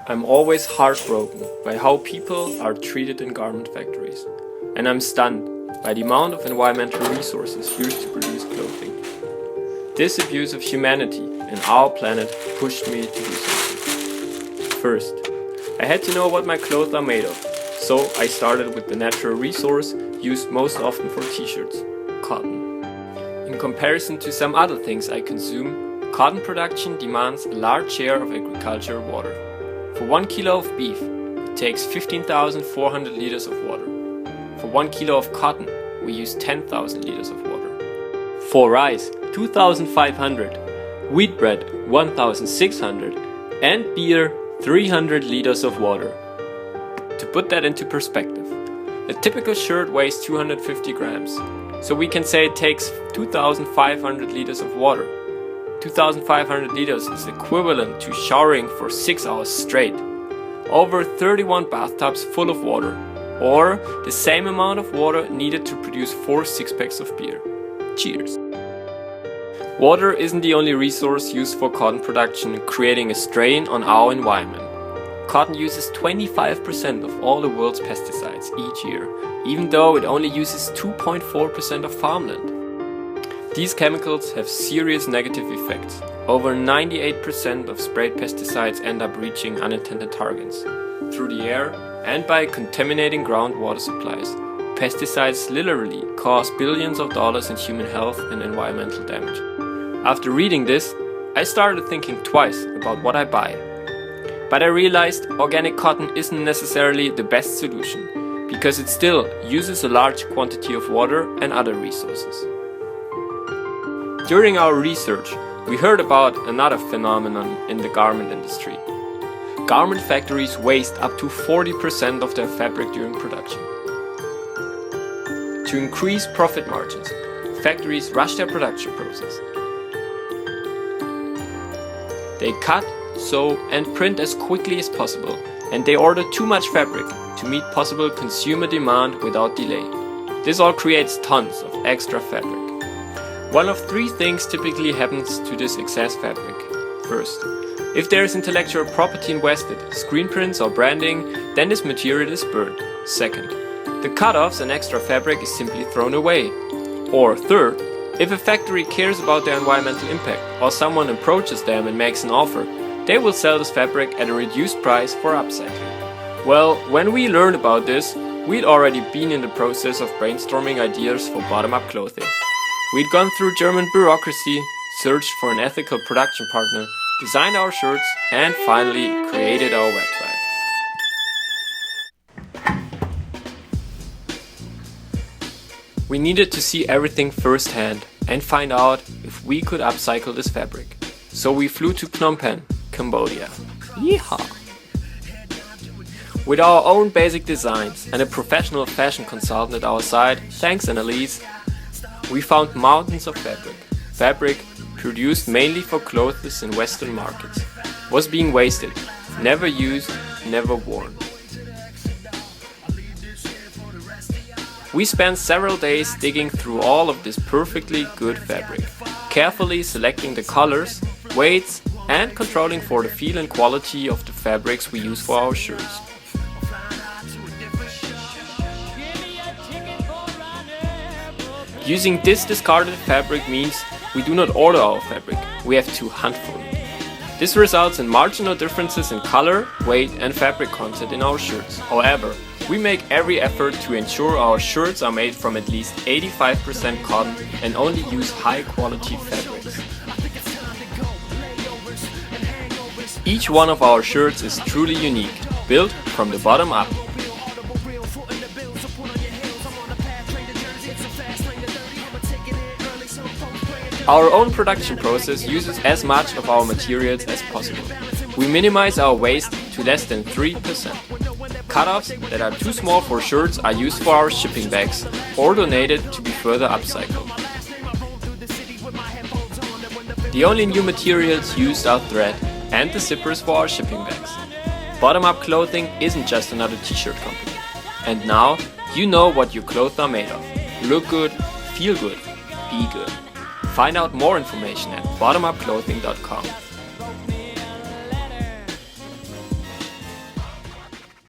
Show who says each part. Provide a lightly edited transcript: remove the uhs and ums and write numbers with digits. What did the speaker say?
Speaker 1: I'm always heartbroken by how people are treated in garment factories, and I'm stunned by the amount of environmental resources used to produce clothing. This abuse of humanity and our planet pushed me to do something. First, I had to know what my clothes are made of, so I started with the natural resource used most often for t-shirts: cotton. In comparison to some other things I consume, cotton production demands a large share of agricultural water. For 1 kilo of beef, it takes 15,400 liters of water. For 1 kilo of cotton, we use 10,000 liters of water. For rice, 2,500, wheat bread, 1,600, and beer, 300 liters of water. To put that into perspective, a typical shirt weighs 250 grams, so we can say it takes 2,500 liters of water. 2,500 liters is equivalent to showering for 6 hours straight, over 31 bathtubs full of water, or the same amount of water needed to produce 4 six-packs of beer. Cheers! Water isn't the only resource used for cotton production, creating a strain on our environment. Cotton uses 25% of all the world's pesticides each year, even though it only uses 2.4% of farmland. These chemicals have serious negative effects. Over 98% of sprayed pesticides end up reaching unintended targets through the air and by contaminating groundwater supplies. Pesticides literally cause billions of dollars in human health and environmental damage. After reading this, I started thinking twice about what I buy. But I realized organic cotton isn't necessarily the best solution, because it still uses a large quantity of water and other resources. During our research, we heard about another phenomenon in the garment industry. Garment factories waste up to 40% of their fabric during production. To increase profit margins, factories rush their production process. They cut, sew, and print as quickly as possible, and they order too much fabric to meet possible consumer demand without delay. This all creates tons of extra fabric. One of 3 things typically happens to this excess fabric. First, if there is intellectual property invested, screen prints or branding, then this material is burned. Second, the cut-offs and extra fabric is simply thrown away. Or third, if a factory cares about their environmental impact or someone approaches them and makes an offer, they will sell this fabric at a reduced price for upcycling. Well, when we learned about this, we'd already been in the process of brainstorming ideas for bottom-up clothing. We'd gone through German bureaucracy, searched for an ethical production partner, designed our shirts, and finally created our website. We needed to see everything firsthand and find out if we could upcycle this fabric. So we flew to Phnom Penh, Cambodia. Yeehaw! With our own basic designs and a professional fashion consultant at our side, thanks Annalise, we found mountains of fabric. Fabric, produced mainly for clothes in Western markets, was being wasted, never used, never worn. We spent several days digging through all of this perfectly good fabric, carefully selecting the colors, weights, and controlling for the feel and quality of the fabrics we use for our shirts. Using this discarded fabric means we do not order our fabric, we have to hunt for it. This results in marginal differences in color, weight, and fabric content in our shirts. However, we make every effort to ensure our shirts are made from at least 85% cotton and only use high quality fabrics. Each one of our shirts is truly unique, built from the bottom up. Our own production process uses as much of our materials as possible. We minimize our waste to less than 3%. Cut-offs that are too small for shirts are used for our shipping bags or donated to be further upcycled. The only new materials used are thread and the zippers for our shipping bags. Bottom-up clothing isn't just another t-shirt company. And now you know what your clothes are made of. Look good, feel good, be good. Find out more information at bottomupclothing.com.